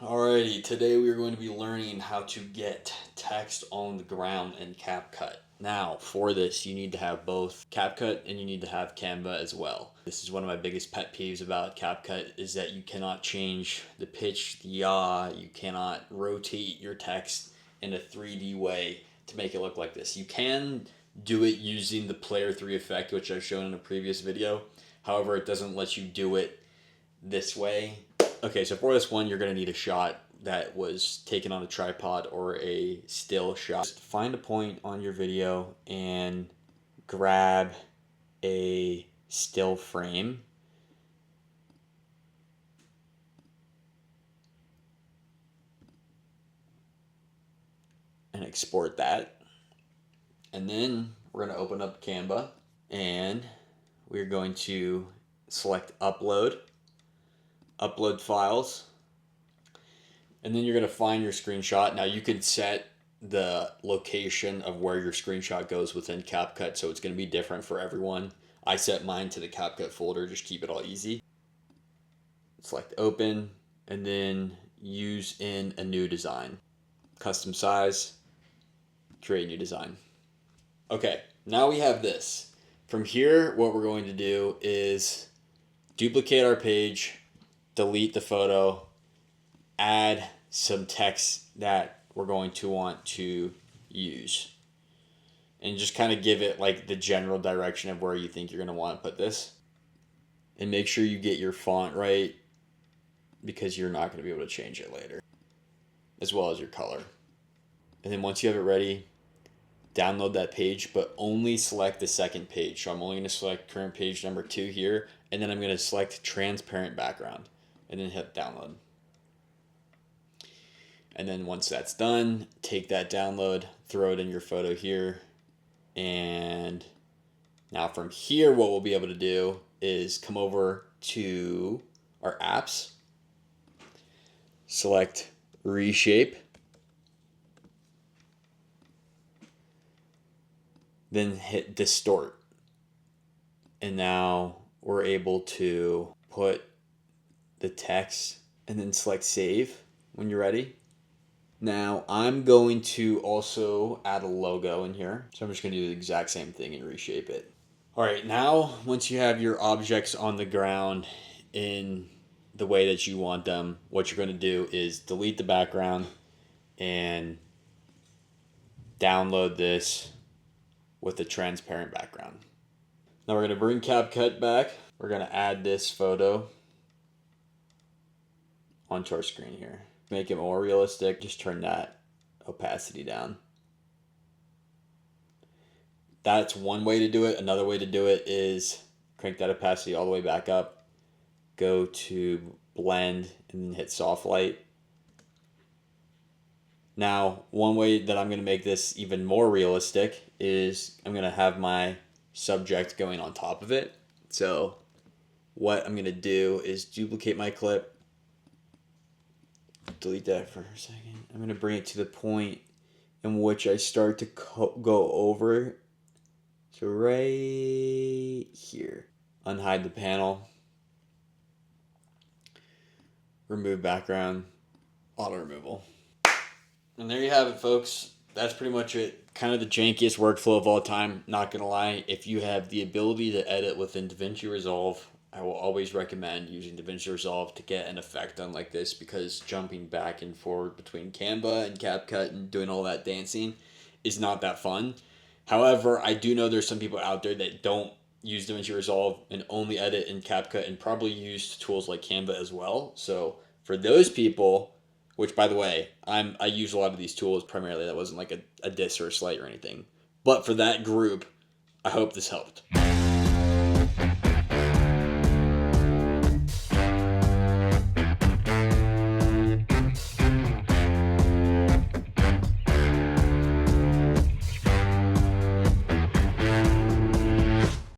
Alrighty, today we are going to be learning how to get text on the ground in Capcut. Now, for this, you need to have both Capcut and you need to have Canva as well. This is one of my biggest pet peeves about Capcut is that you cannot change the pitch, the yaw, you cannot rotate your text in a 3D way to make it look like this. You can do it using the Player 3 effect, which I've shown in a previous video. However, it doesn't let you do it this way. Okay, so for this one, you're going to need a shot that was taken on a tripod or a still shot. Just find a point on your video and grab a still frame. And export that. And then we're going to open up Canva and we're going to select upload files, and then you're going to find your screenshot. Now you can set the location of where your screenshot goes within Capcut, so it's going to be different for everyone. I set mine to the Capcut folder, just keep it all easy. Select open, and then use in a new design. Custom size, create new design. Okay, now we have this. From here, what we're going to do is duplicate our page, delete the photo, add some text that we're going to want to use, and just kind of give it like the general direction of where you think you're going to want to put this. And make sure you get your font right because you're not going to be able to change it later, as well as your color. And then once you have it ready, download that page, but only select the second page. So I'm only going to select current page number 2 here, and then I'm going to select transparent background and then hit download. And then once that's done, take that download, throw it in your photo here. And now from here, what we'll be able to do is come over to our apps, select reshape, then hit distort. And now we're able to put the text and then select save when you're ready. Now I'm going to also add a logo in here. So I'm just going to do the exact same thing and reshape it. All right, now once you have your objects on the ground in the way that you want them, what you're going to do is delete the background and download this with a transparent background. Now we're going to bring Capcut back. We're going to add this photo onto our screen here. Make it more realistic, just turn that opacity down. That's one way to do it. Another way to do it is crank that opacity all the way back up, go to blend, and then hit soft light. Now, one way that I'm going to make this even more realistic is I'm going to have my subject going on top of it. So what I'm going to do is duplicate my clip, delete that for a second. I'm going to bring it to the point in which I start to go over. So right here. Unhide the panel. Remove background. Auto removal. And there you have it, folks. That's pretty much it. Kind of the jankiest workflow of all time. Not going to lie. If you have the ability to edit within DaVinci Resolve, I will always recommend using DaVinci Resolve to get an effect done like this, because jumping back and forward between Canva and Capcut and doing all that dancing is not that fun. However, I do know there's some people out there that don't use DaVinci Resolve and only edit in Capcut and probably use tools like Canva as well. So for those people, which by the way, I use a lot of these tools primarily. That wasn't like a diss or a slight or anything. But for that group, I hope this helped.